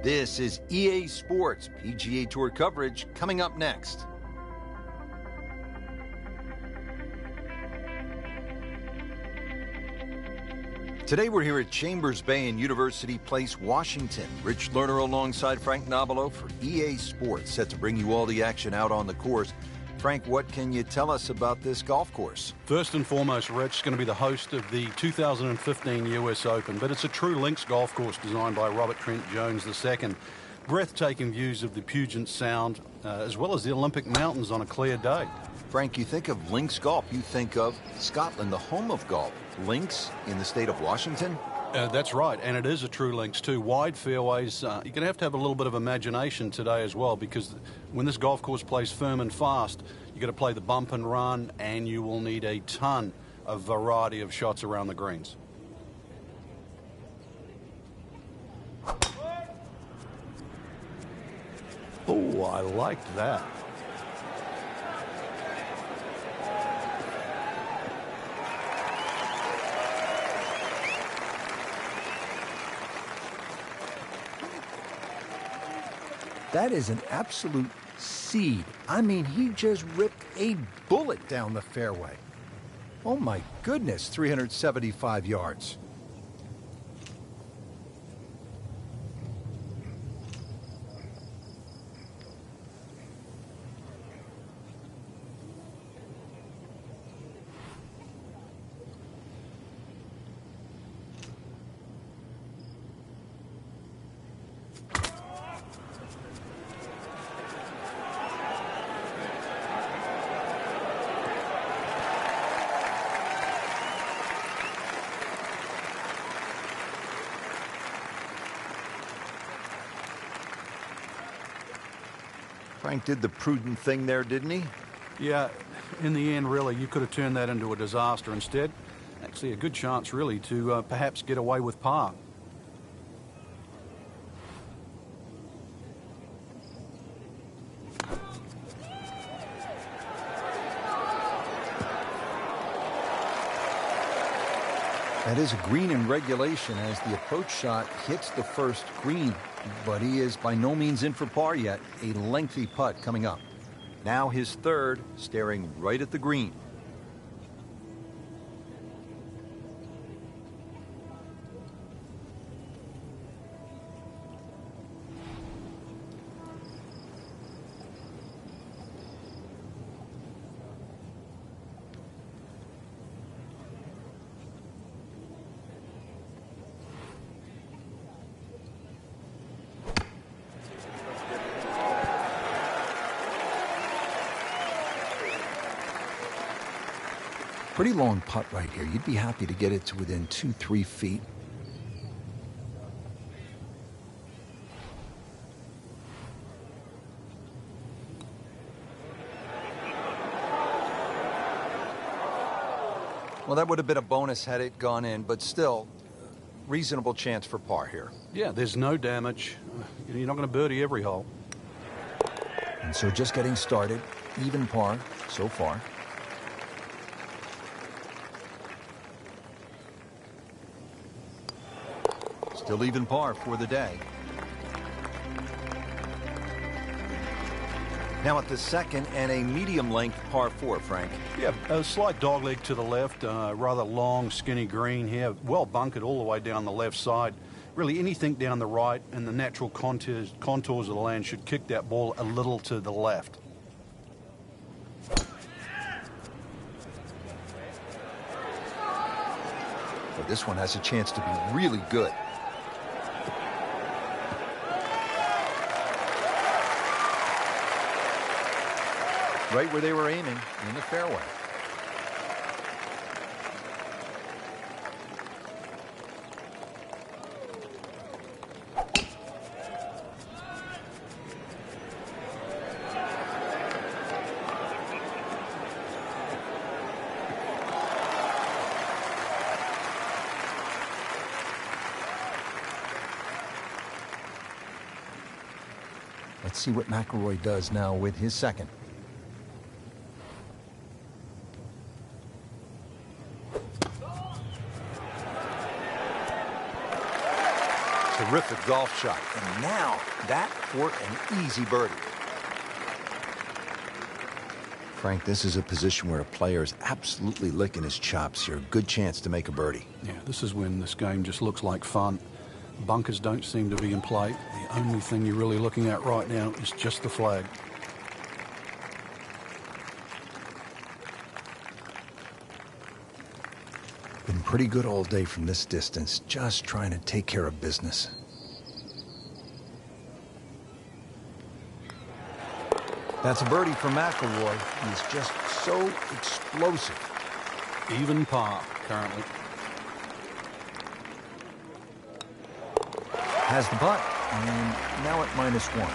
This is EA Sports PGA Tour coverage coming up next. Today we're here at Chambers Bay in University Place, Washington. Rich Lerner alongside Frank Nobilo for EA Sports, set to bring you all the action out on the course. Frank, what can you tell us about this golf course? First and foremost, Rich is going to be the host of the 2015 US Open, but it's a true links golf course designed by Robert Trent Jones II. Breathtaking views of the Puget Sound, as well as the Olympic Mountains on a clear day. Frank, you think of links golf, you think of Scotland, the home of golf. Links in the state of Washington? That's right, and it is a true links too. Wide fairways. You're going to have a little bit of imagination today as well, because when this golf course plays firm and fast, you've got to play the bump and run, and you will need a ton of variety of shots around the greens. Oh, I liked that. That is an absolute seed. I mean, he just ripped a bullet down the fairway. Oh my goodness, 375 yards. Frank did the prudent thing there, didn't he? Yeah, in the end, really, you could have turned that into a disaster. Instead, actually a good chance, really, to perhaps get away with par. That is a green in regulation as the approach shot hits the first green, but he is by no means in for par yet. A lengthy putt coming up. Now his third, staring right at the green. Pretty long putt right here. You'd be happy to get it to within 2-3 feet. Well, that would have been a bonus had it gone in, but still, reasonable chance for par here. Yeah, there's no damage. You're not going to birdie every hole. And so just getting started, even par so far. Still even par for the day. Now at the second and a medium length par 4, Frank. Yeah, a slight dogleg to the left, rather long, skinny green here, well bunkered all the way down the left side. Really anything down the right and the natural contours of the land should kick that ball a little to the left. But this one has a chance to be really good. Right where they were aiming, in the fairway. Let's see what McIlroy does now with his second. Terrific golf shot. And now that for an easy birdie. Frank, this is a position where a player is absolutely licking his chops here. Good chance to make a birdie. Yeah, this is when this game just looks like fun. Bunkers don't seem to be in play. The only thing you're really looking at right now is just the flag. Been pretty good all day from this distance, just trying to take care of business. That's a birdie for McIlroy. He's just so explosive. Even par currently. Has the putt, and now at -1.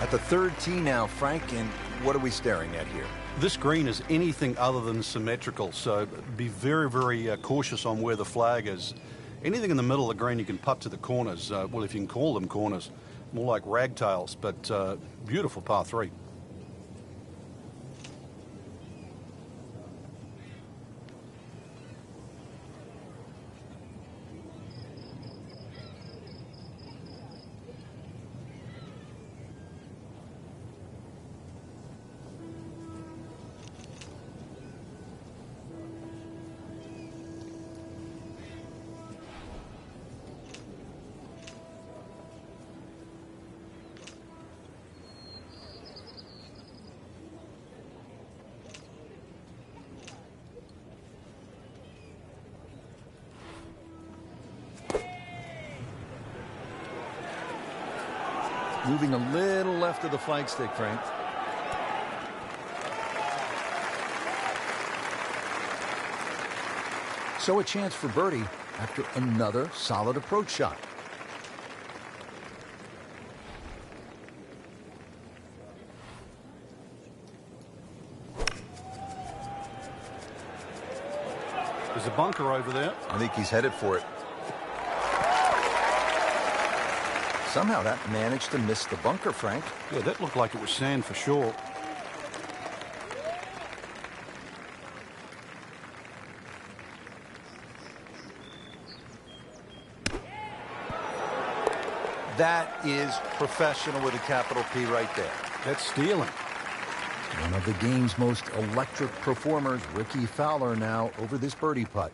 At the third tee now, Frank, and what are we staring at here? This green is anything other than symmetrical, so be very, very cautious on where the flag is. Anything in the middle of the green you can putt to the corners. Well, if you can call them corners, more like ragtails, but beautiful par 3. Moving a little left of the flagstick, Frank. So a chance for birdie after another solid approach shot. There's a bunker over there. I think he's headed for it. Somehow that managed to miss the bunker, Frank. Yeah, that looked like it was sand for sure. That is professional with a capital P right there. That's stealing. One of the game's most electric performers, Ricky Fowler, now over this birdie putt.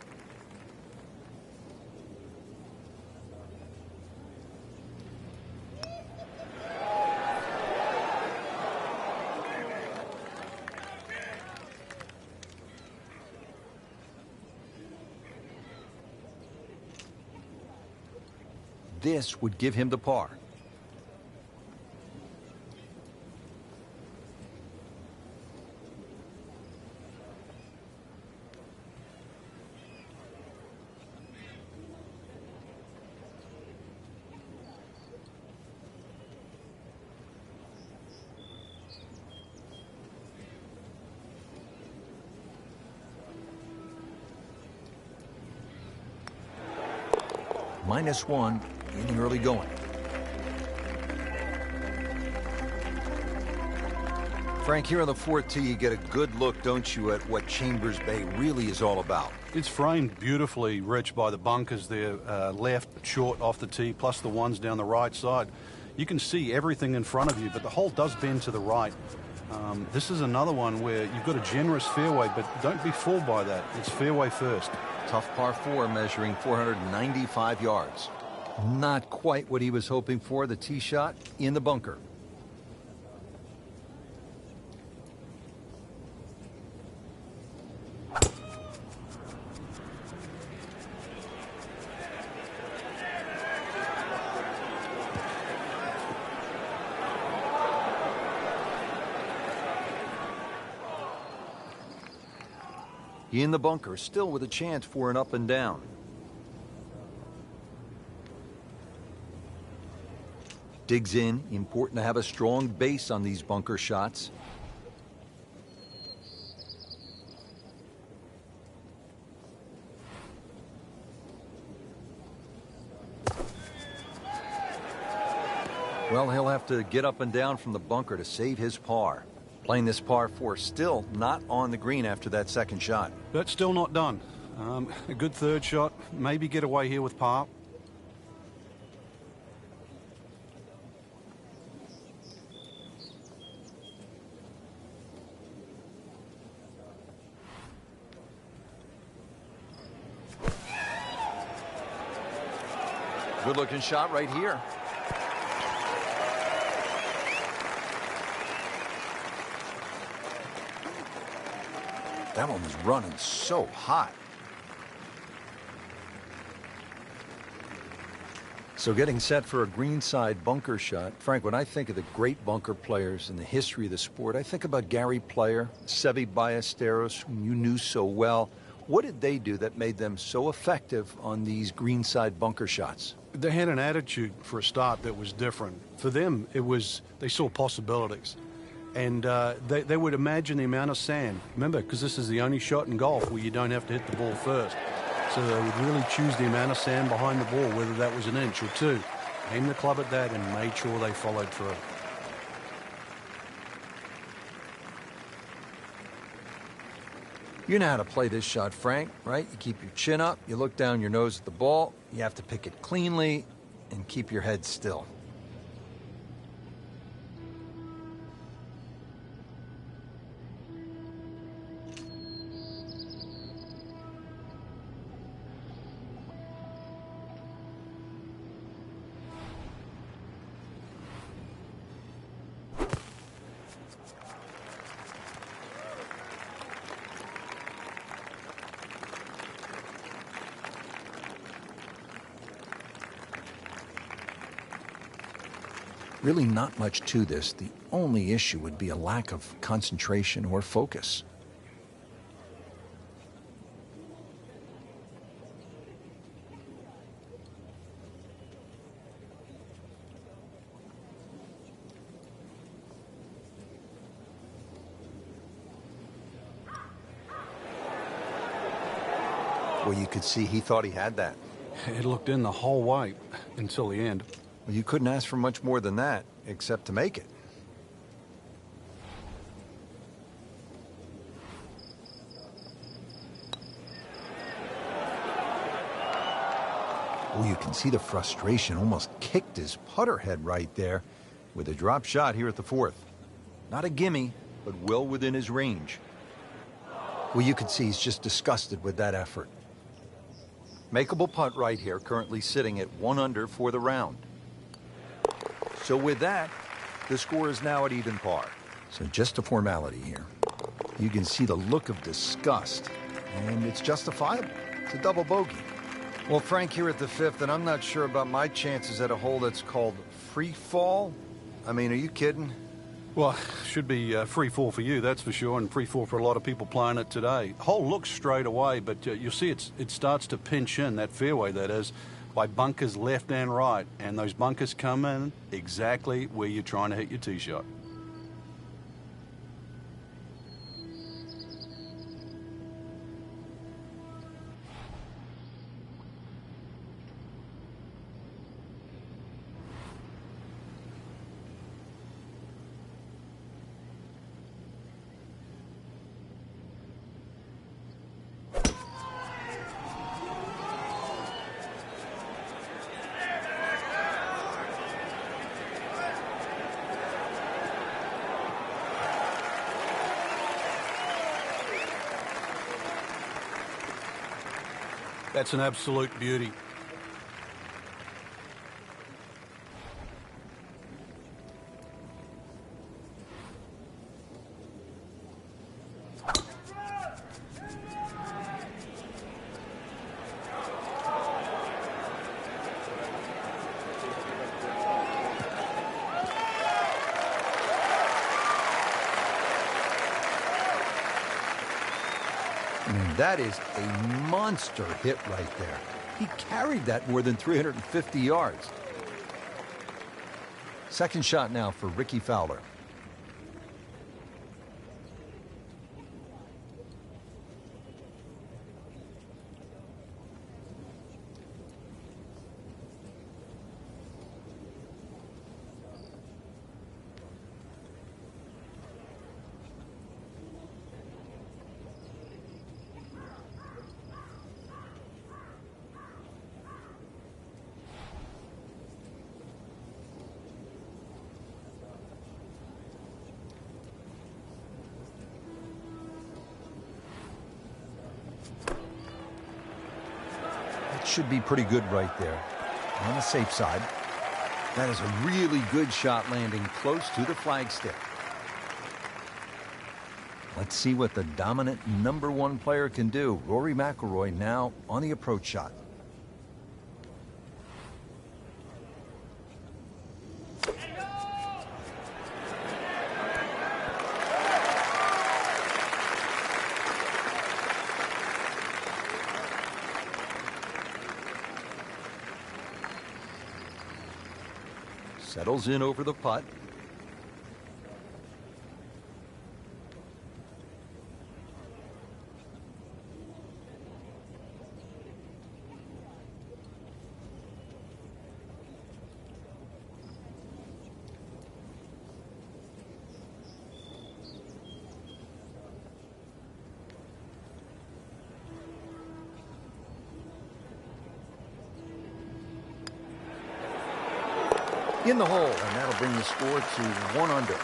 This would give him the par. -1 in the early going. Frank, here on the 4th tee, you get a good look, don't you, at what Chambers Bay really is all about. It's framed beautifully, Rich, by the bunkers there, left, short, off the tee, plus the ones down the right side. You can see everything in front of you, but the hole does bend to the right. This is another one where you've got a generous fairway, but don't be fooled by that. It's fairway first. Tough par 4 measuring 495 yards. Not quite what he was hoping for. The tee shot in the bunker. In the bunker, still with a chance for an up and down. Digs in. Important to have a strong base on these bunker shots. Well, he'll have to get up and down from the bunker to save his par. Playing this par 4, still not on the green after that second shot. But still not done. A good third shot, maybe get away here with par. Good-looking shot right here. That one was running so hot. So getting set for a greenside bunker shot. Frank, when I think of the great bunker players in the history of the sport, I think about Gary Player, Seve Ballesteros, whom you knew so well. What did they do that made them so effective on these greenside bunker shots? They had an attitude for a start that was different. For them, it was, they saw possibilities. And they would imagine the amount of sand. Remember, because this is the only shot in golf where you don't have to hit the ball first. So they would really choose the amount of sand behind the ball, whether that was an inch or two. Aimed the club at that and made sure they followed through. You know how to play this shot, Frank, right? You keep your chin up, you look down your nose at the ball, you have to pick it cleanly, and keep your head still. Really not much to this. The only issue would be a lack of concentration or focus. Well, you could see he thought he had that. It looked in the whole way until the end. Well, you couldn't ask for much more than that, except to make it. Oh, you can see the frustration. Almost kicked his putter head right there with a drop shot here at the fourth. Not a gimme, but well within his range. Well, you can see he's just disgusted with that effort. Makeable putt right here, currently sitting at 1 under for the round. So with that, the score is now at even par. So just a formality here. You can see the look of disgust, and it's justifiable. It's a double bogey. Well, Frank, here at the fifth, and I'm not sure about my chances at a hole that's called free fall. I mean, are you kidding? Well, should be free fall for you, that's for sure, and free fall for a lot of people playing it today. Hole looks straight away, but you'll see it starts to pinch in, that fairway that is, by bunkers left and right, and those bunkers come in exactly where you're trying to hit your tee shot. That's an absolute beauty. I mean, that is a monster hit right there. He carried that more than 350 yards. Second shot now for Ricky Fowler. should be pretty good right there. On the safe side. That is a really good shot landing close to the flagstick. Let's see what the dominant #1 player can do. Rory McIlroy now on the approach shot. Settles in over the putt. In the hole, and that'll bring the score to 1 under.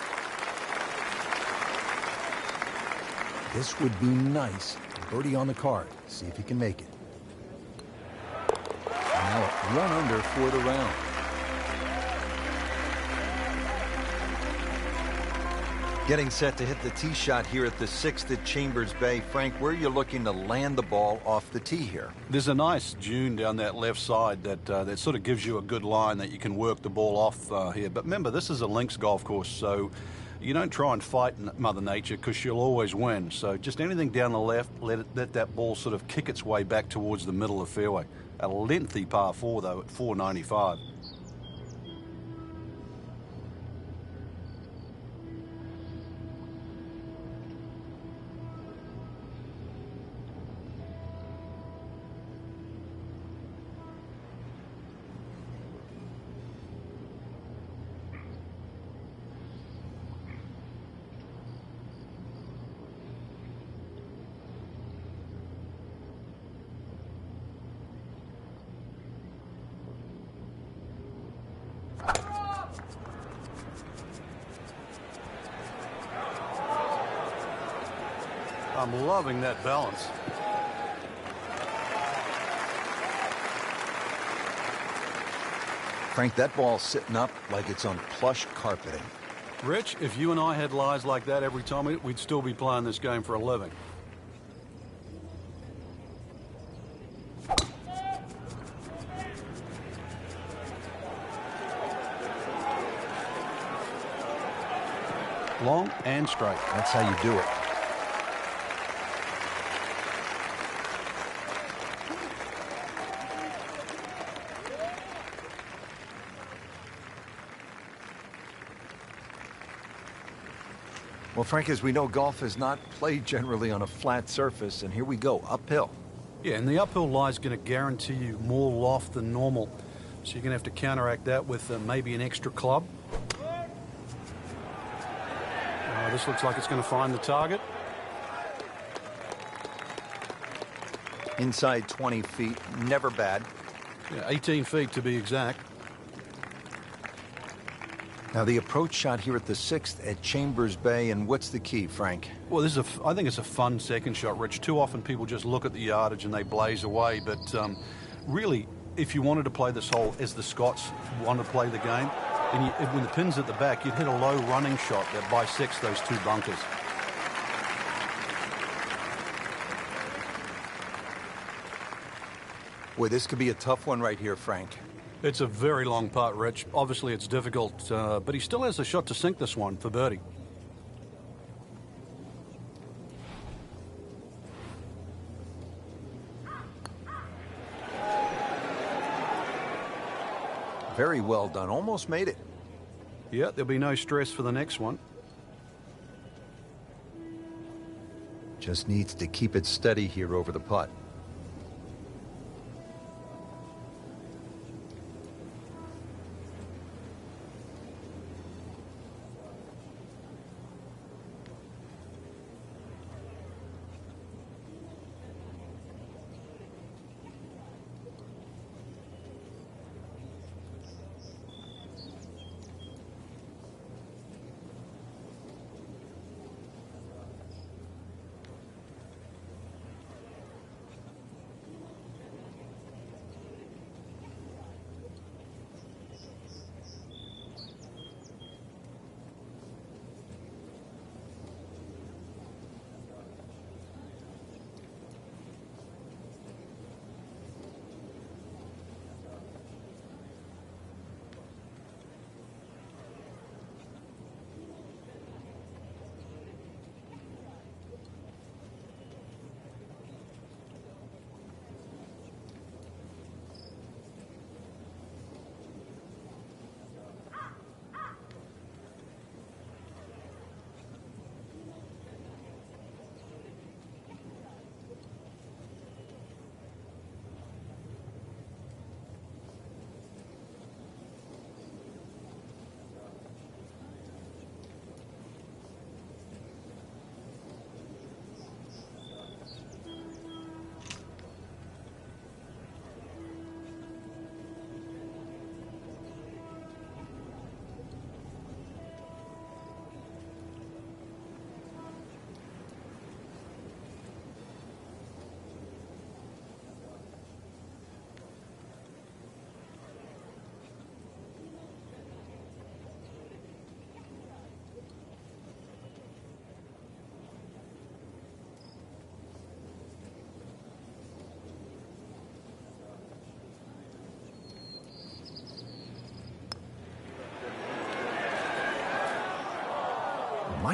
This would be nice. Birdie on the card. See if he can make it. And now 1 under for the round. Getting set to hit the tee shot here at the 6th at Chambers Bay. Frank, where are you looking to land the ball off the tee here? There's a nice dune down that left side that sort of gives you a good line that you can work the ball off here. But remember, this is a links golf course, so you don't try and fight Mother Nature because she'll always win. So just anything down the left, let that ball sort of kick its way back towards the middle of the fairway. A lengthy par 4, though, at 495. I'm loving that balance. Frank, that ball's sitting up like it's on plush carpeting. Rich, if you and I had lies like that every time, we'd still be playing this game for a living. Long and straight. That's how you do it. Well, Frank, as we know, golf is not played generally on a flat surface, and here we go, uphill. Yeah, and the uphill lie is going to guarantee you more loft than normal, so you're going to have to counteract that with maybe an extra club. This looks like it's going to find the target. Inside 20 feet, never bad. Yeah, 18 feet to be exact. Now the approach shot here at the 6th at Chambers Bay, and what's the key, Frank? Well, I think it's a fun second shot, Rich. Too often people just look at the yardage and they blaze away, but really, if you wanted to play this hole as the Scots want to play the game, and when the pin's at the back, you'd hit a low running shot that bisects those two bunkers. Boy, this could be a tough one right here, Frank. It's a very long putt, Rich. Obviously, it's difficult, but he still has a shot to sink this one for birdie. Very well done. Almost made it. Yeah, there'll be no stress for the next one. Just needs to keep it steady here over the putt.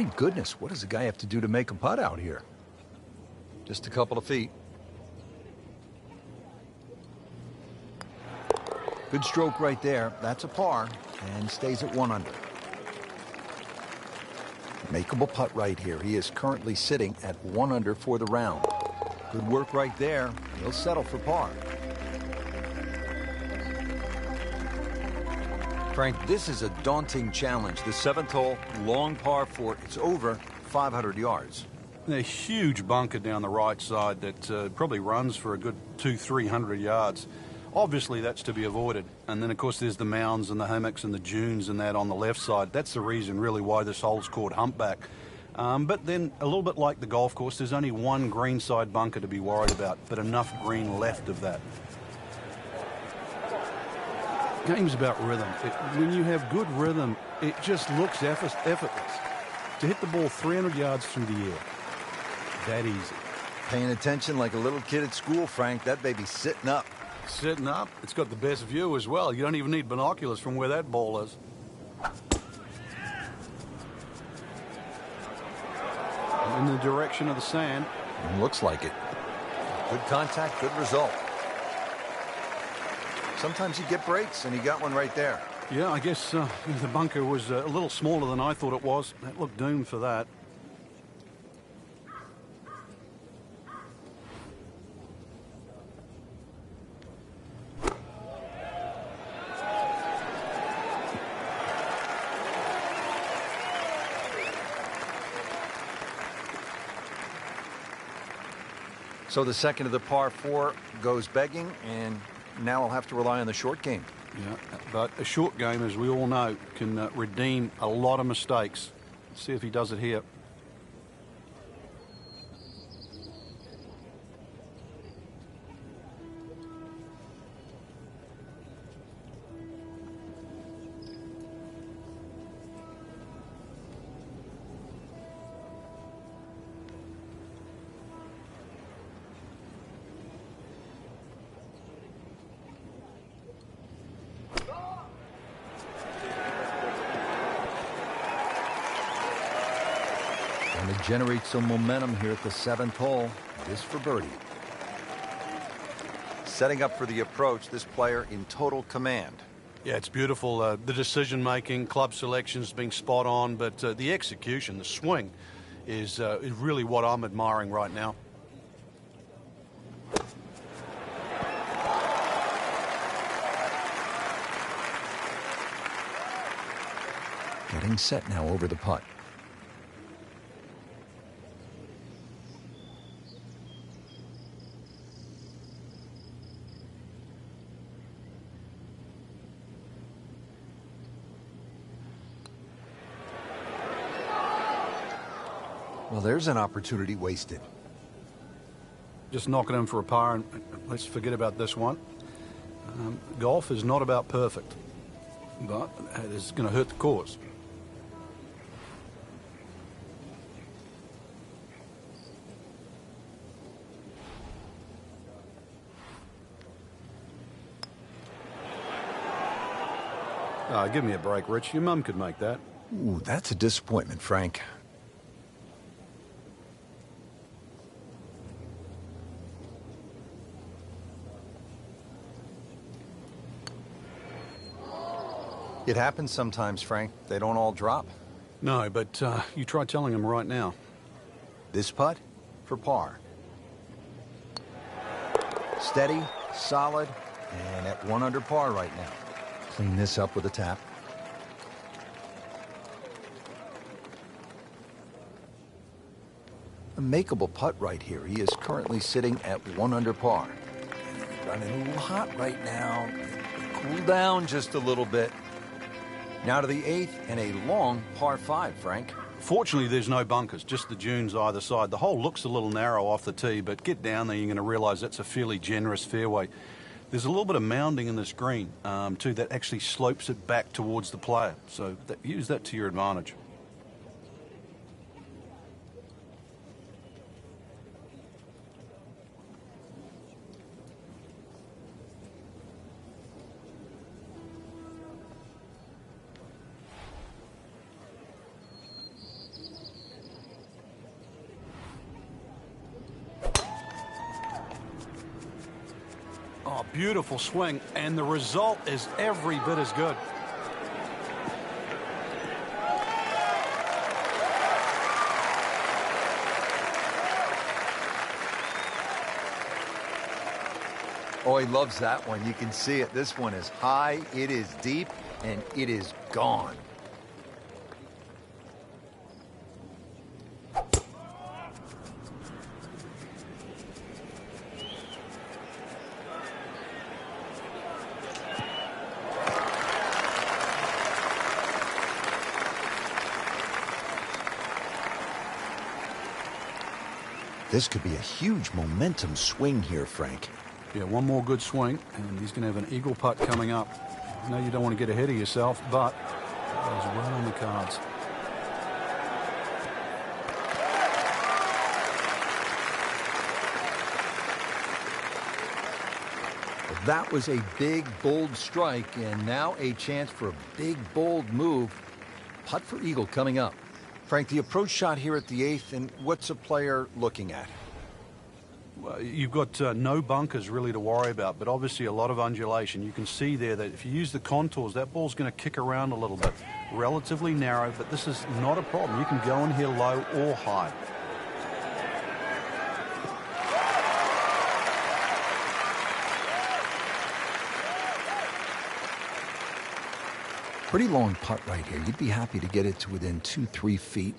My goodness, what does a guy have to do to make a putt out here? Just a couple of feet. Good stroke right there. That's a par and stays at 1 under. Makeable putt right here. He is currently sitting at 1 under for the round. Good work right there. He'll settle for par. Frank, this is a daunting challenge. The 7th hole, long par 4. It's over 500 yards. A huge bunker down the right side that probably runs for a good 200-300 yards. Obviously, that's to be avoided. And then, of course, there's the mounds and the hummocks and the dunes and that on the left side. That's the reason, really, why this hole's called Humpback. But then, a little bit like the golf course, there's only one greenside bunker to be worried about, but enough green left of that. Game's about rhythm. When you have good rhythm, it just looks effortless. To hit the ball 300 yards through the air, that easy. Paying attention like a little kid at school, Frank. That baby's sitting up. Sitting up, it's got the best view as well. You don't even need binoculars from where that ball is. In the direction of the sand. Looks like it. Good contact, good result. Sometimes you get breaks, and he got one right there. Yeah, I guess the bunker was a little smaller than I thought it was. That looked doomed for that. So the second of the par 4 goes begging, and now I'll have to rely on the short game. Yeah, but a short game, as we all know, can redeem a lot of mistakes. Let's see if he does it here. And to generate some momentum here at the 7th hole. This for birdie. Setting up for the approach, this player in total command. Yeah, it's beautiful. The decision-making, club selections being spot on, but the execution, the swing, is really what I'm admiring right now. Getting set now over the putt. Well, there's an opportunity wasted. Just knocking him for a par, and let's forget about this one. Golf is not about perfect, but it is going to hurt the cause. Give me a break, Rich. Your mum could make that. Ooh, that's a disappointment, Frank. It happens sometimes, Frank. They don't all drop. No, but you try telling him right now. This putt for par. Steady, solid, and at 1 under par right now. Clean this up with a tap. A makeable putt right here. He is currently sitting at 1 under par. Running a little hot right now. Cool down just a little bit. Now to the 8th and a long par 5, Frank. Fortunately, there's no bunkers, just the dunes either side. The hole looks a little narrow off the tee, but get down there, you're going to realize that's a fairly generous fairway. There's a little bit of mounding in this green, too, that actually slopes it back towards the player. So use that to your advantage. Oh, beautiful swing, and the result is every bit as good. Oh, he loves that one. You can see it. This one is high, it is deep, and it is gone. This could be a huge momentum swing here, Frank. Yeah, one more good swing, and he's going to have an eagle putt coming up. I know you don't want to get ahead of yourself, but that is well on the cards. That was a big, bold strike, and now a chance for a big, bold move. Putt for eagle coming up. Frank, the approach shot here at the 8th, and what's a player looking at? Well, you've got no bunkers really to worry about, but obviously a lot of undulation. You can see there that if you use the contours, that ball's going to kick around a little bit. Relatively narrow, but this is not a problem. You can go in here low or high. Pretty long putt right here. You'd be happy to get it to within 2-3 feet.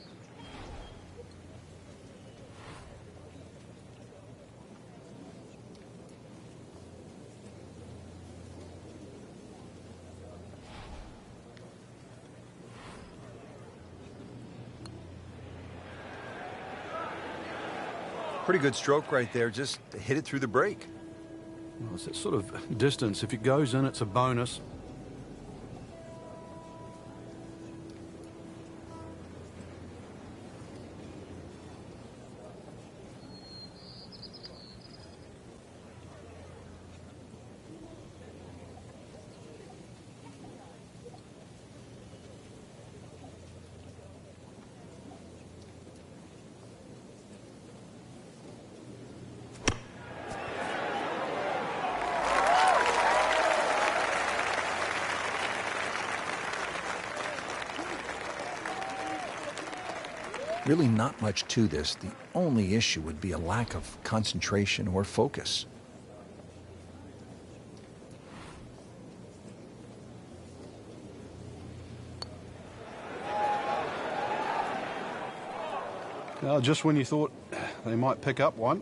Pretty good stroke right there. Just hit it through the break. Well, it's that sort of distance. If it goes in, it's a bonus. Really not much to this. The only issue would be a lack of concentration or focus. Now, just when you thought they might pick up one,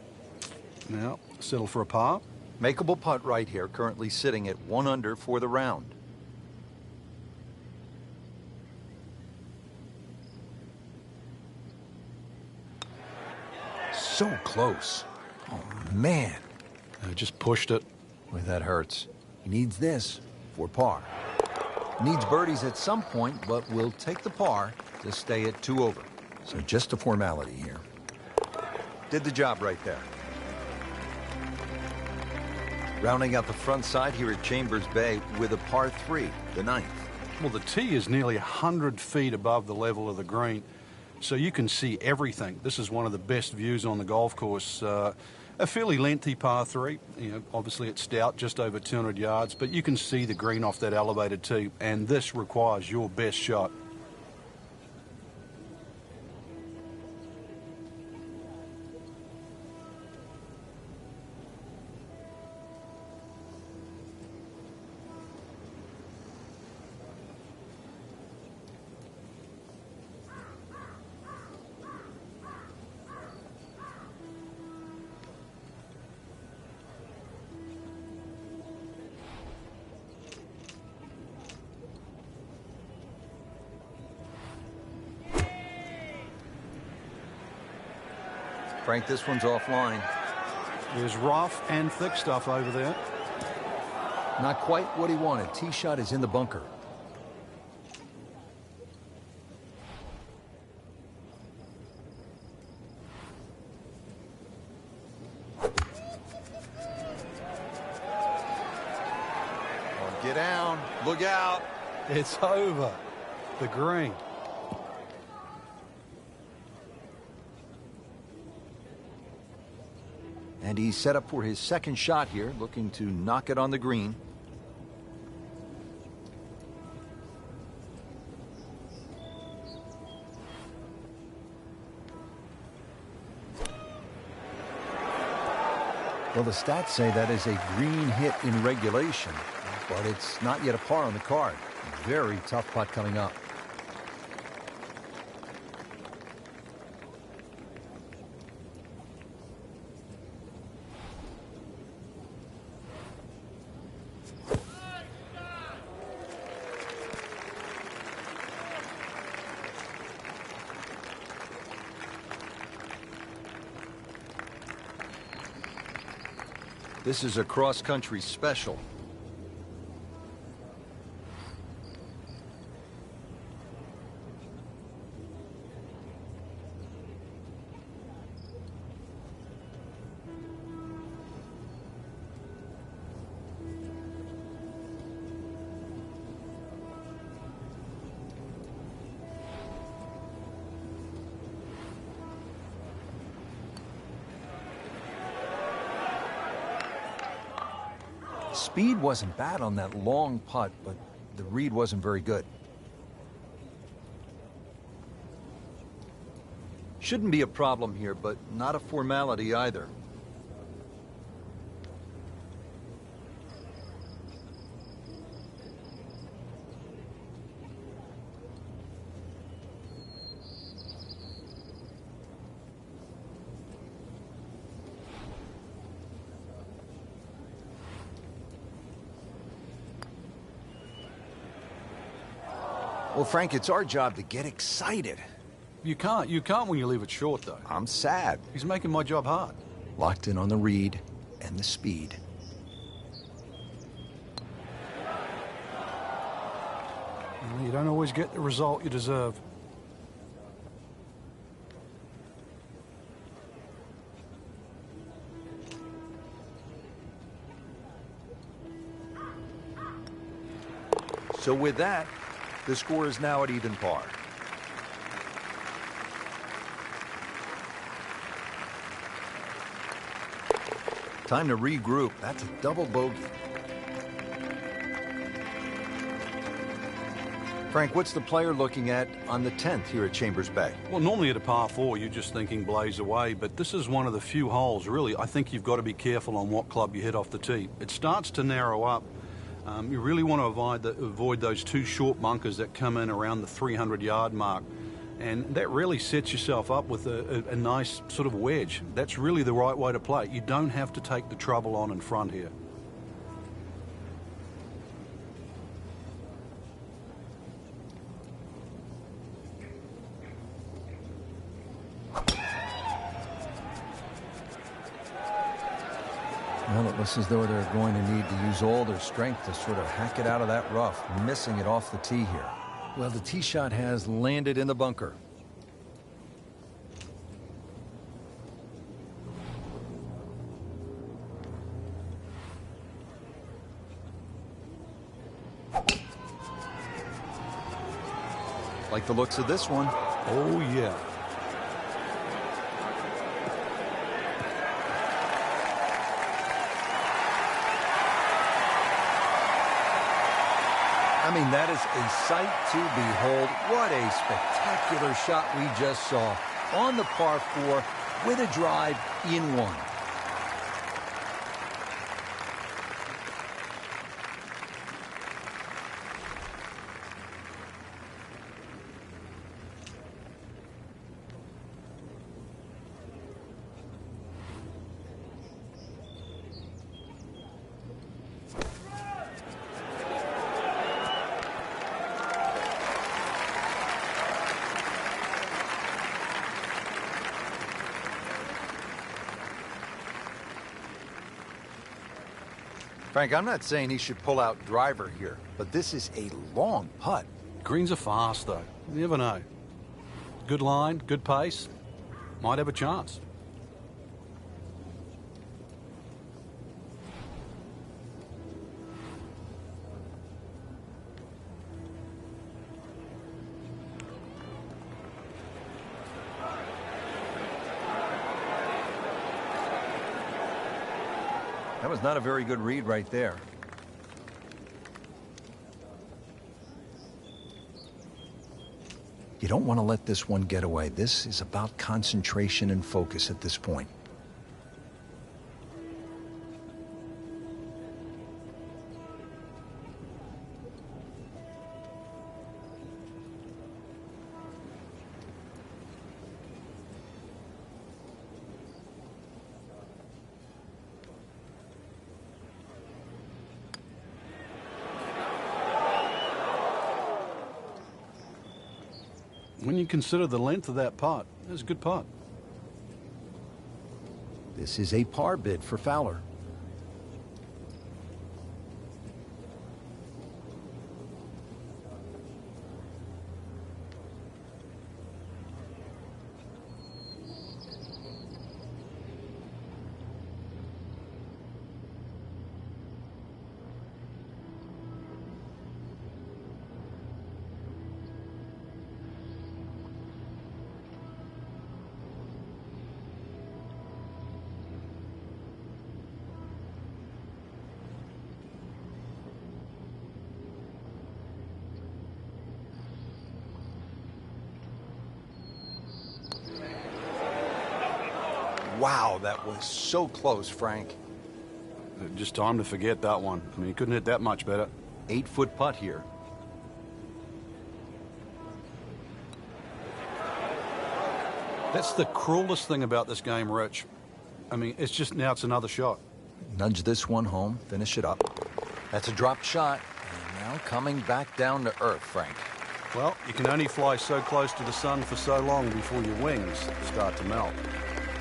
now settle for a par. Makeable putt right here, currently sitting at 1 under for the round. So close. Oh, man. Just pushed it. Boy, that hurts. He needs this for par. Needs birdies at some point, but will take the par to stay at 2 over. So just a formality here. Did the job right there. Rounding out the front side here at Chambers Bay with a par 3, the 9th. Well, the tee is nearly 100 feet above the level of the green, so you can see everything. This is one of the best views on the golf course. A fairly lengthy par 3. You know, obviously it's stout, just over 200 yards, but you can see the green off that elevated tee, and this requires your best shot. Frank, this one's offline. There's rough and thick stuff over there. Not quite what he wanted. Tee shot is in the bunker. Oh, get down. Look out. It's over. The green. And he's set up for his second shot here, looking to knock it on the green. Well, the stats say that is a green hit in regulation, but it's not yet a par on the card. Very tough putt coming up. This is a cross-country special. Speed wasn't bad on that long putt, but the read wasn't very good. Shouldn't be a problem here, but not a formality either. Well, Frank, it's our job to get excited. You can't when you leave it short, though. I'm sad. He's making my job hard. Locked in on the read and the speed. You don't always get the result you deserve. So with that, the score is now at even par. Time to regroup. That's a double bogey. Frank, what's the player looking at on the 10th here at Chambers Bay? Well, normally at a par 4, you're just thinking blaze away, but this is one of the few holes, really, I think you've got to be careful on what club you hit off the tee. It starts to narrow up. You really want to avoid those two short bunkers that come in around the 300-yard mark. And that really sets yourself up with a nice sort of wedge. That's really the right way to play. You don't have to take the trouble on in front here. Well, it looks as though they're going to need to use all their strength to sort of hack it out of that rough, missing it off the tee here. Well, the tee shot has landed in the bunker. Like the looks of this one. Oh, yeah. I mean, that is a sight to behold. What a spectacular shot we just saw on the par 4 with a drive in one. Frank, I'm not saying he should pull out driver here, but this is a long putt. Greens are fast, though. You never know. Good line, good pace. Might have a chance. That was not a very good read right there. You don't want to let this one get away. This is about concentration and focus at this point. When you consider the length of that putt, that's a good putt. This is a par bid for Fowler. Wow, that was so close, Frank. Just time to forget that one. I mean, he couldn't hit that much better. 8-foot putt here. That's the cruelest thing about this game, Rich. I mean, it's just now it's another shot. Nudge this one home, finish it up. That's a dropped shot. And now coming back down to earth, Frank. Well, you can only fly so close to the sun for so long before your wings start to melt.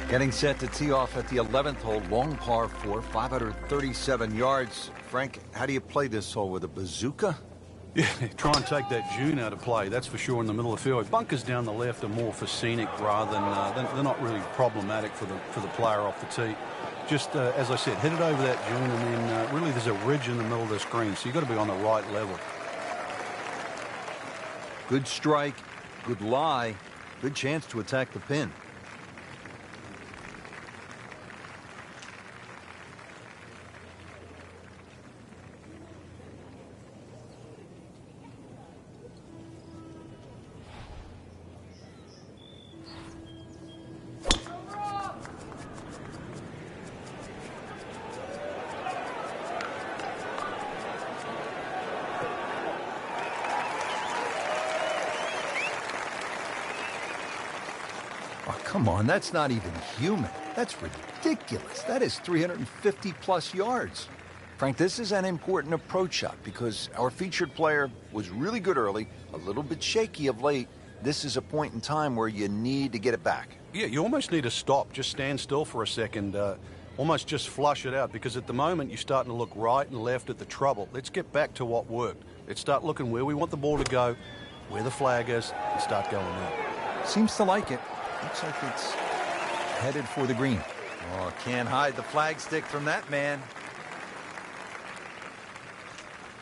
Getting set to tee off at the 11th hole, long par 4, 537 yards. Frank, how do you play this hole, with a bazooka? Yeah, try and take that June out of play, that's for sure, in the middle of the fairway. Bunkers down the left are more for scenic rather than they're not really problematic for the player off the tee. Just, as I said, hit it over that June, and then really there's a ridge in the middle of the screen, so you've got to be on the right level. Good strike, good lie, good chance to attack the pin. Come on, that's not even human. That's ridiculous. That is 350 plus yards. Frank, this is an important approach shot because our featured player was really good early, a little bit shaky of late. This is a point in time where you need to get it back. Yeah, you almost need to stop, just stand still for a second, almost just flush it out, because at the moment you're starting to look right and left at the trouble. Let's get back to what worked. Let's start looking where we want the ball to go, where the flag is, and start going out. Seems to like it. Looks like it's headed for the green. Oh, can't hide the flagstick from that man.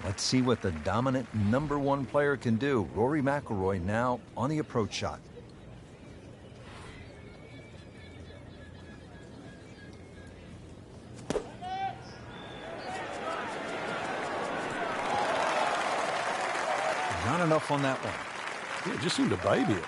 Let's see what the dominant #1 player can do. Rory McIlroy now on the approach shot. Not enough on that one. Yeah, it just seemed to baby it.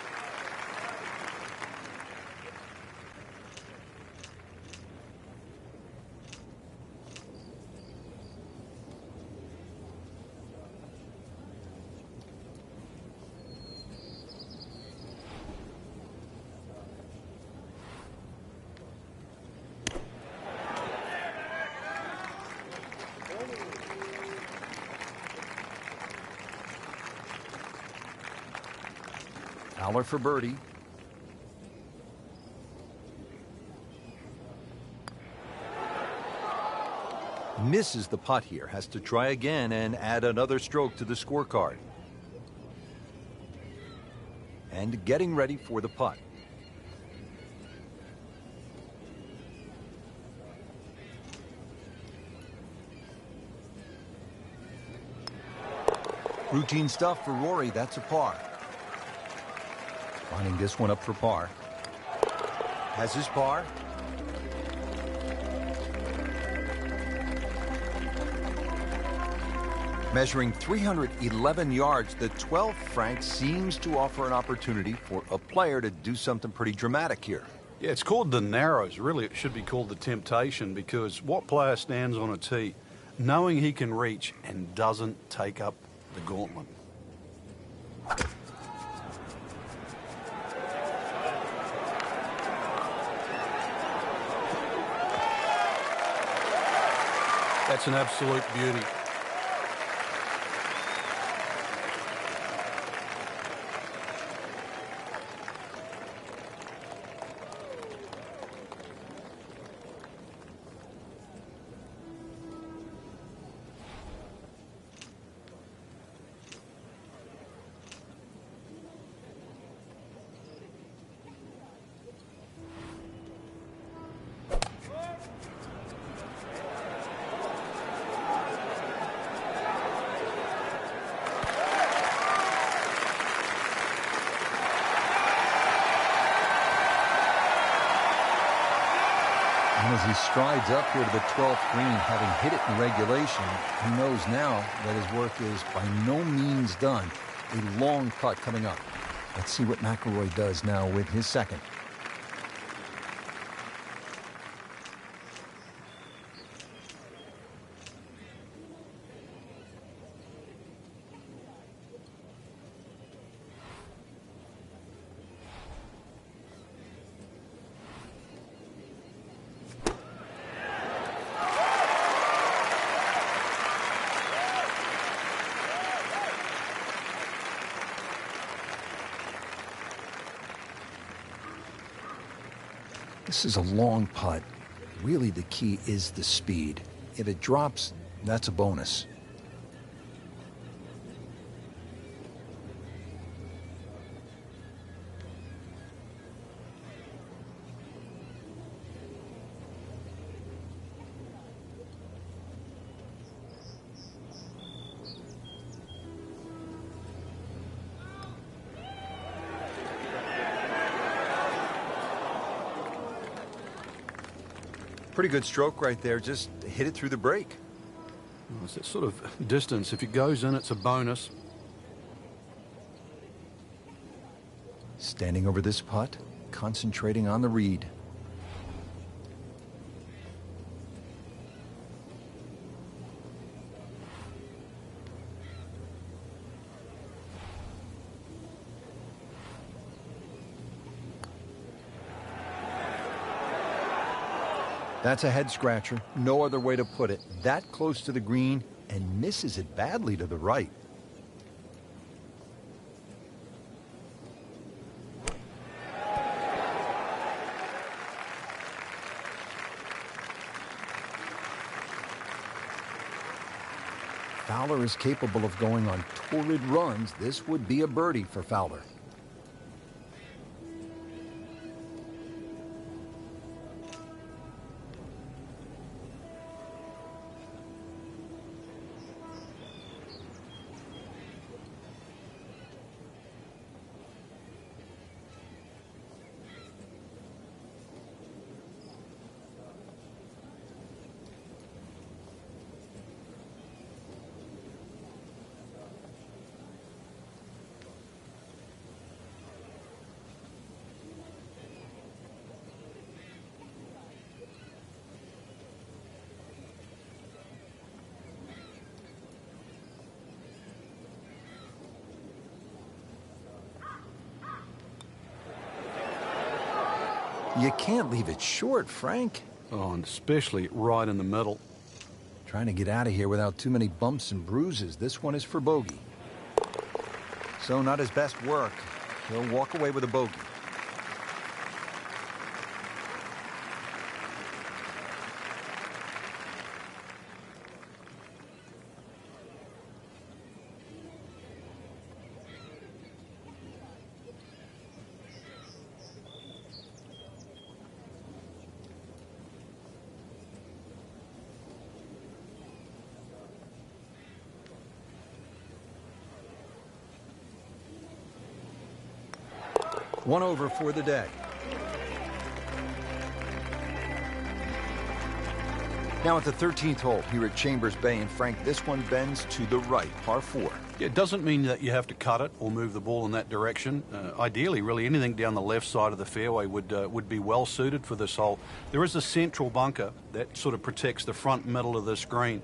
Fowler for birdie. Misses the putt here, has to try again and add another stroke to the scorecard. And getting ready for the putt. Routine stuff for Rory, that's a par. Lining this one up for par. Has his par. Measuring 311 yards, the 12th Frank seems to offer an opportunity for a player to do something pretty dramatic here. Yeah, it's called the Narrows. Really, it should be called the Temptation, because what player stands on a tee knowing he can reach and doesn't take up the gauntlet? That's an absolute beauty. And as he strides up here to the 12th green, having hit it in regulation, he knows now that his work is by no means done. A long putt coming up. Let's see what McIlroy does now with his second. This is a long putt. Really, the key is the speed. If it drops, that's a bonus. Pretty good stroke right there. Just hit it through the break. Well, it's that sort of distance. If it goes in, it's a bonus. Standing over this putt, concentrating on the read. That's a head scratcher. No other way to put it. That close to the green and misses it badly to the right. Fowler is capable of going on torrid runs. This would be a birdie for Fowler. You can't leave it short, Frank. Oh, and especially right in the middle. Trying to get out of here without too many bumps and bruises. This one is for bogey. So not his best work. He'll walk away with a bogey. One over for the day. Now at the 13th hole here at Chambers Bay, and Frank, this one bends to the right, par 4. Yeah, it doesn't mean that you have to cut it or move the ball in that direction. Ideally, really, anything down the left side of the fairway would be well suited for this hole. There is a central bunker that sort of protects the front middle of this green.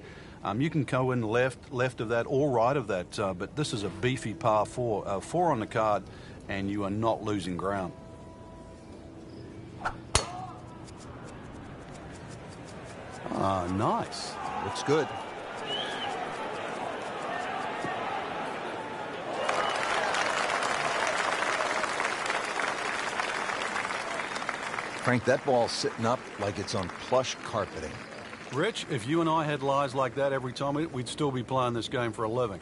You can go in left of that or right of that, but this is a beefy par 4. 4 on the card, and you are not losing ground. Ah, nice. Looks good. Frank, that ball's sitting up like it's on plush carpeting. Rich, if you and I had lies like that every time, we'd still be playing this game for a living.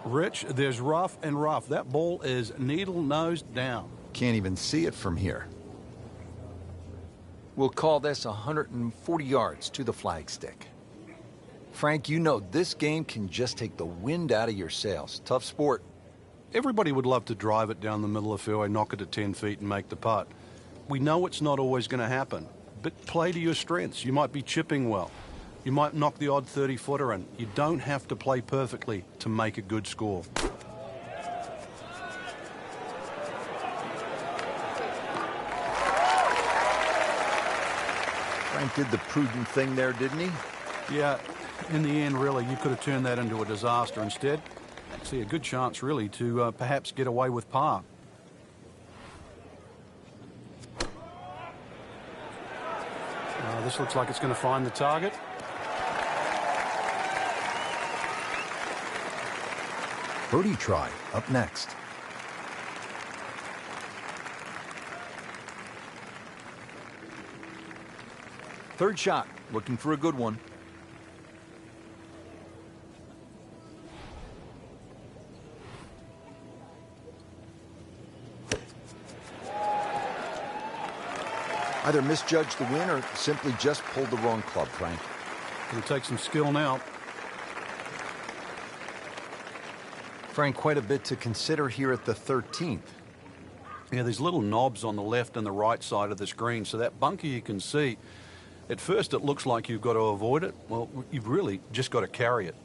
Rich, there's rough and rough. That ball is needle-nosed down. Can't even see it from here. We'll call this 140 yards to the flagstick. Frank, you know this game can just take the wind out of your sails. Tough sport. Everybody would love to drive it down the middle of the fairway, knock it to 10 feet and make the putt. We know it's not always going to happen, but play to your strengths. You might be chipping well. You might knock the odd 30-footer in. You don't have to play perfectly to make a good score. Frank did the prudent thing there, didn't he? Yeah, in the end, really, you could have turned that into a disaster. Instead, I see a good chance, really, to perhaps get away with par. This looks like it's going to find the target. Birdie try up next. Third shot, looking for a good one. Either misjudged the win or simply just pulled the wrong club, Frank. It'll take some skill now. Frank, quite a bit to consider here at the 13th. Yeah, there's little knobs on the left and the right side of the screen, so that bunker you can see, at first it looks like you've got to avoid it. Well, you've really just got to carry it.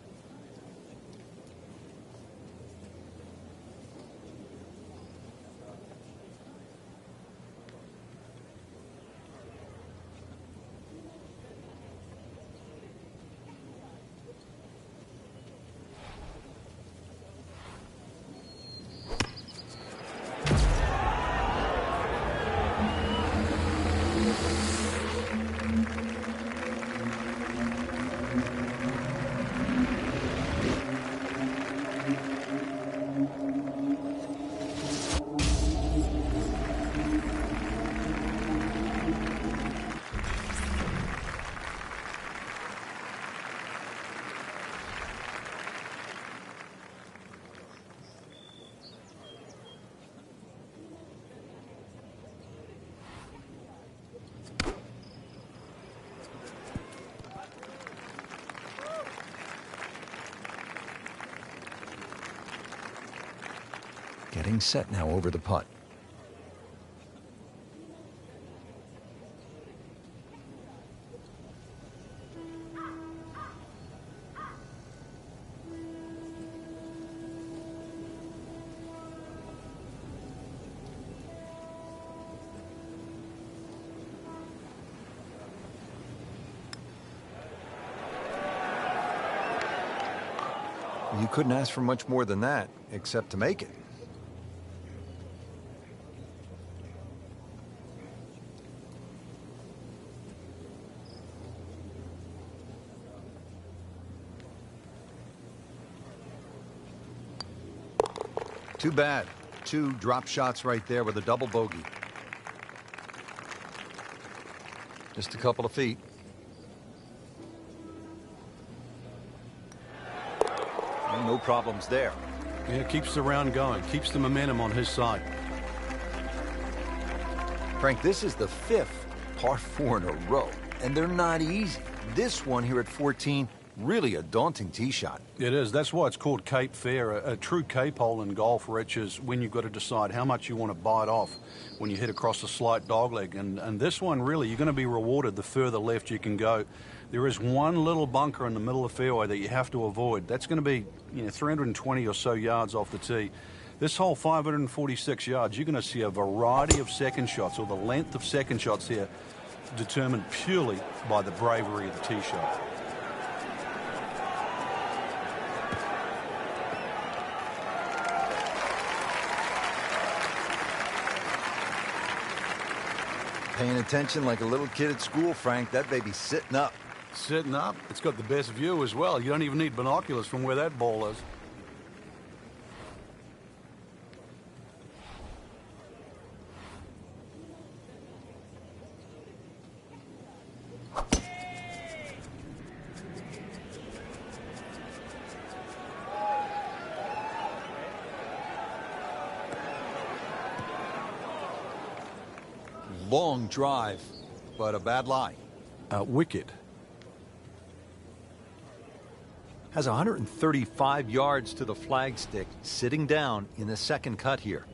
Getting set now over the putt. You couldn't ask for much more than that, except to make it. Too bad. 2 drop shots right there with a double bogey. Just a couple of feet. And no problems there. Yeah, keeps the round going, keeps the momentum on his side. Frank, this is the 5th par 4 in a row, and they're not easy. This one here at 14, really a daunting tee shot. It is. That's why it's called Cape Fair. A true Cape hole in golf, Rich, is when you've got to decide how much you want to bite off when you hit across a slight dogleg. And this one, really, you're going to be rewarded the further left you can go. There is one little bunker in the middle of the fairway that you have to avoid. That's going to be 320 or so yards off the tee. This hole, 546 yards, you're going to see a variety of second shots, or the length of second shots here, determined purely by the bravery of the tee shot. Paying attention like a little kid at school, Frank. That baby's sitting up. Sitting up. It's got the best view as well. You don't even need binoculars from where that ball is. Long drive, but a bad lie. Wicket. Has 135 yards to the flagstick, sitting down in the second cut here.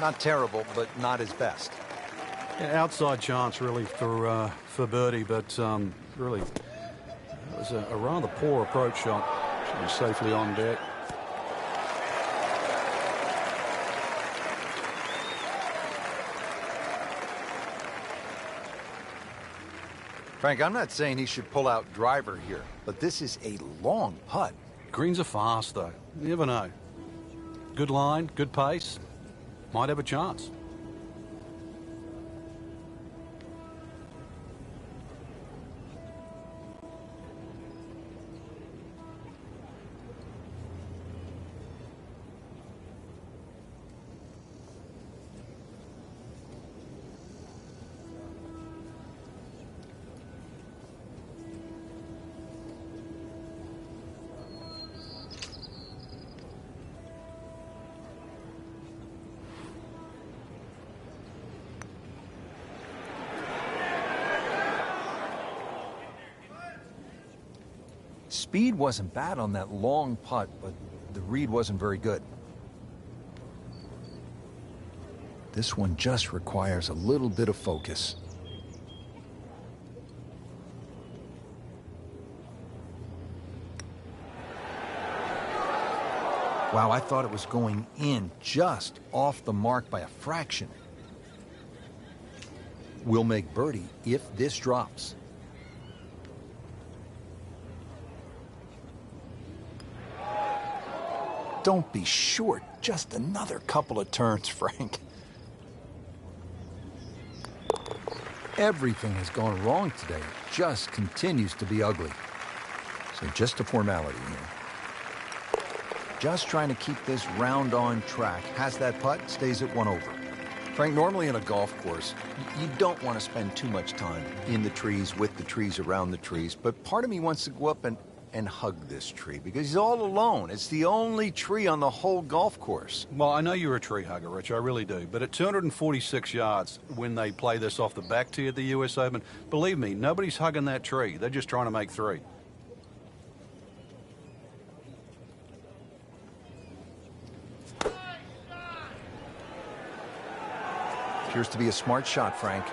Not terrible, but not his best. Yeah, outside chance, really, for birdie, but really, it was a rather poor approach shot. Should be safely on deck. Frank, I'm not saying he should pull out driver here, but this is a long putt. Greens are fast, though. You never know. Good line, good pace. Might have a chance. Speed wasn't bad on that long putt, but the read wasn't very good. This one just requires a little bit of focus. Wow, I thought it was going in just off the mark by a fraction. We'll make birdie if this drops. Don't be short. Just another couple of turns, Frank. Everything has gone wrong today. It just continues to be ugly. So just a formality here. Just trying to keep this round on track. Has that putt, stays at 1 over. Frank, normally in a golf course, you don't want to spend too much time in the trees, with the trees, around the trees. But part of me wants to go up and hug this tree because he's all alone. It's the only tree on the whole golf course. Well, I know you're a tree hugger, Rich, I really do. But at 246 yards, when they play this off the back tee at the US Open, believe me, nobody's hugging that tree. They're just trying to make three. Appears to be a smart shot, Frank.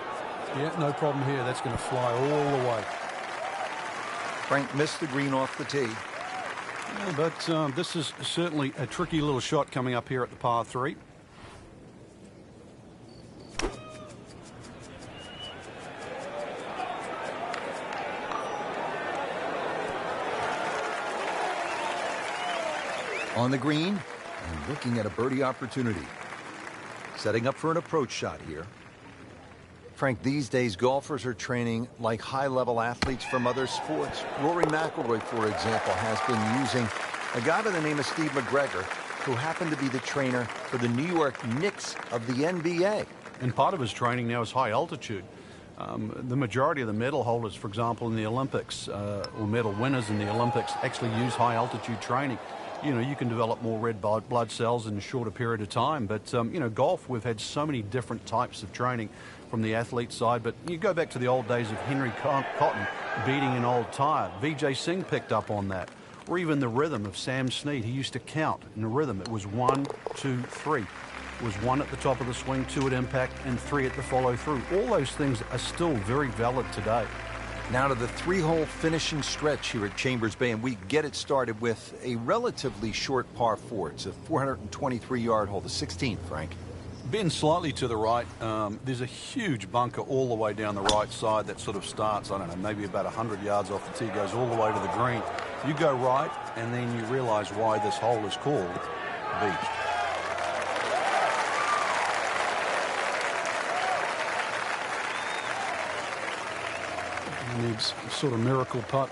Yeah, no problem here. That's going to fly all the way. Frank missed the green off the tee. Yeah, but this is certainly a tricky little shot coming up here at the par 3. On the green and looking at a birdie opportunity. Setting up for an approach shot here. Frank, these days golfers are training like high-level athletes from other sports. Rory McIlroy, for example, has been using a guy by the name of Steve McGregor, who happened to be the trainer for the New York Knicks of the NBA. And part of his training now is high altitude. The majority of the medal holders, for example, in the Olympics, or medal winners in the Olympics, actually use high-altitude training. You know, you can develop more red blood cells in a shorter period of time. But, you know, golf, we've had so many different types of training from the athlete side. But you go back to the old days of Henry Cotton beating an old tire. Vijay Singh picked up on that. Or even the rhythm of Sam Snead. He used to count in the rhythm. It was 1, 2, 3. It was 1 at the top of the swing, 2 at impact, and 3 at the follow-through. All those things are still very valid today. Now to the 3-hole finishing stretch here at Chambers Bay, and we get it started with a relatively short par 4. It's a 423-yard hole, the 16th, Frank. Bend slightly to the right. There's a huge bunker all the way down the right side that sort of starts, I don't know, maybe about 100 yards off the tee, goes all the way to the green. You go right, and then you realize why this hole is called Beach. Needs a sort of miracle putt.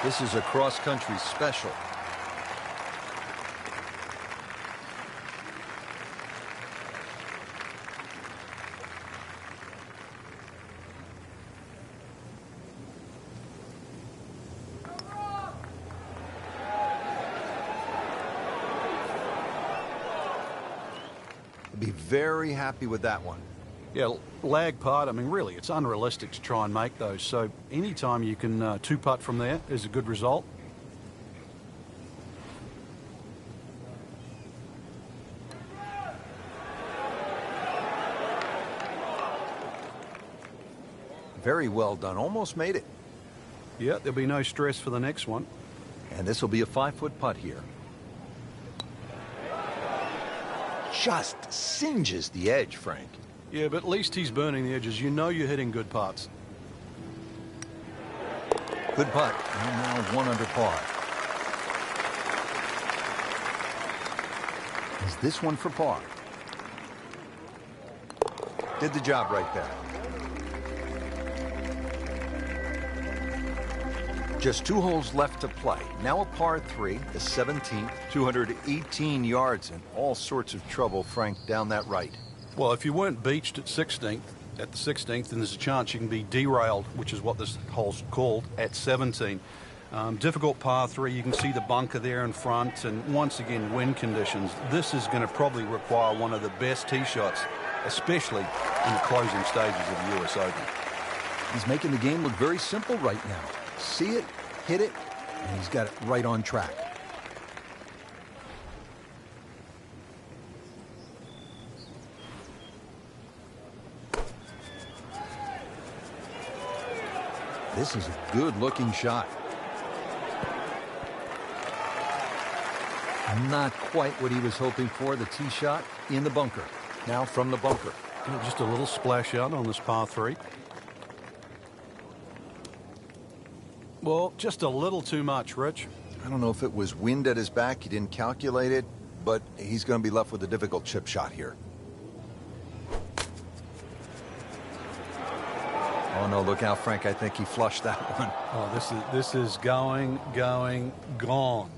This is a cross-country special. Be very happy with that one. Yeah, lag putt, I mean, really, it's unrealistic to try and make those. So anytime you can two-putt from there is a good result. Very well done. Almost made it. Yeah, there'll be no stress for the next one. And this will be a 5-foot putt here. Just singes the edge, Frank. Yeah, but at least he's burning the edges. You know you're hitting good putts. Good putt. And now 1 under par. Is this one for par? Did the job right there. Just 2 holes left to play. Now a par 3, the 17th, 218 yards, and all sorts of trouble, Frank, down that right. Well, if you weren't beached at the 16th, then there's a chance you can be derailed, which is what this hole's called, at 17. Difficult par 3. You can see the bunker there in front, and once again, wind conditions. This is going to probably require one of the best tee shots, especially in the closing stages of the U.S. Open. He's making the game look very simple right now. See it, hit it, and he's got it right on track. This is a good-looking shot. Not quite what he was hoping for, the tee shot in the bunker. Now from the bunker. Just a little splash out on this par 3. Well, just a little too much, Rich. I don't know if it was wind at his back, he didn't calculate it, but he's going to be left with a difficult chip shot here. Oh, no, look out, Frank. I think he flushed that one. Oh, this is going, gone.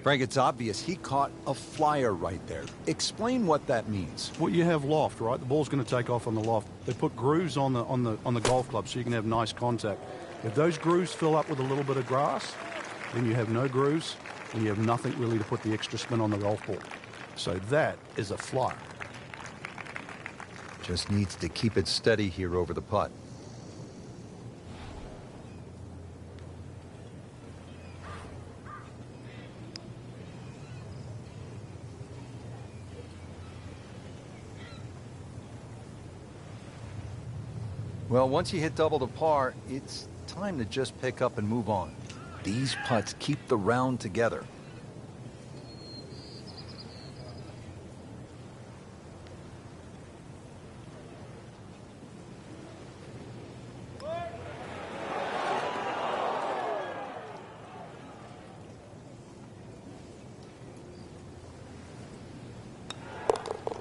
Frank, it's obvious he caught a flyer right there. Explain what that means. Well, you have loft, right? The ball's going to take off on the loft. They put grooves on the golf club so you can have nice contact. If those grooves fill up with a little bit of grass, then you have no grooves and you have nothing really to put the extra spin on the golf ball. So that is a flyer. Just needs to keep it steady here over the putt. Well, once you hit double the par, it's time to just pick up and move on. These putts keep the round together.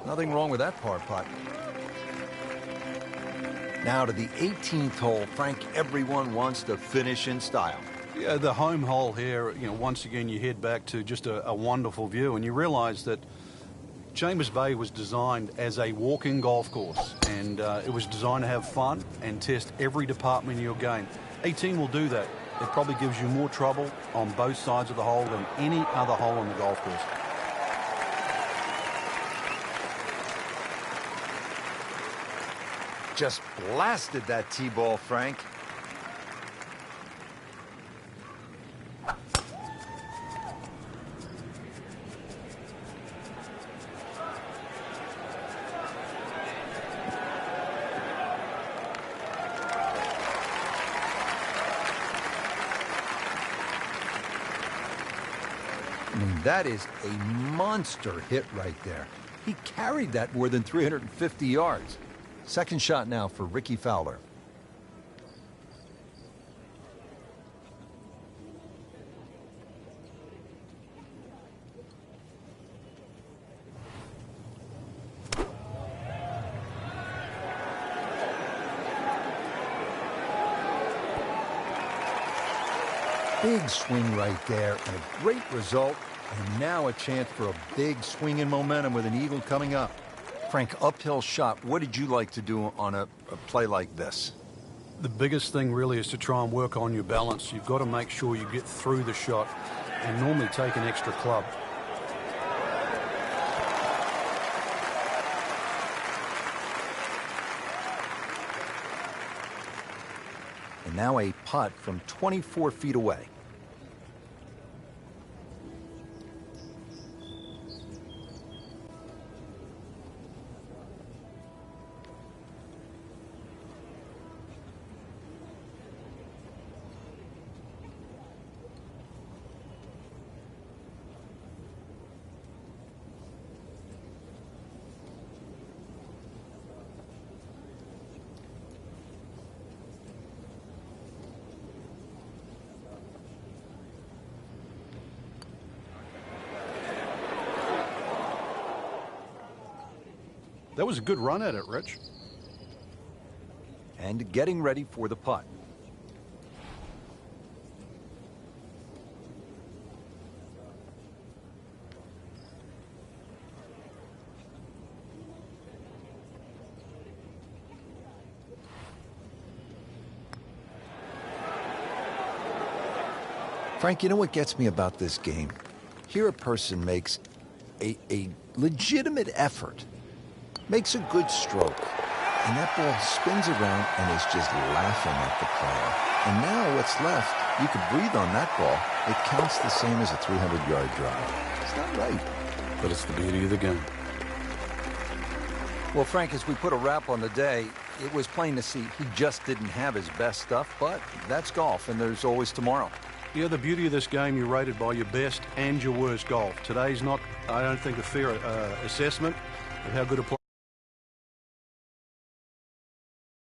Nothing wrong with that par putt. Now to the 18th hole. Frank, everyone wants to finish in style. Yeah, the home hole here, once again you head back to just a wonderful view, and you realize that Chambers Bay was designed as a walking golf course, and it was designed to have fun and test every department in your game. 18 will do that. It probably gives you more trouble on both sides of the hole than any other hole on the golf course. Just blasted that tee ball, Frank. I mean, that is a monster hit right there. He carried that more than 350 yards. Second shot now for Ricky Fowler. Big swing right there, and a great result, and now a chance for a big swing in momentum with an eagle coming up. Frank, uphill shot, what did you like to do on a play like this? The biggest thing really is to try and work on your balance. You've got to make sure you get through the shot and normally take an extra club. And now a putt from 24 feet away. That was a good run at it, Rich. And getting ready for the putt. Frank, you know what gets me about this game? Here a person makes a legitimate effort, makes a good stroke, and that ball spins around and is just laughing at the player. And now what's left, you could breathe on that ball. It counts the same as a 300-yard drive. It's not right. But it's the beauty of the game. Well, Frank, as we put a wrap on the day, it was plain to see he just didn't have his best stuff, but that's golf, and there's always tomorrow. Yeah, the beauty of this game, you're rated by your best and your worst golf. Today's not, I don't think, a fair assessment of how good a player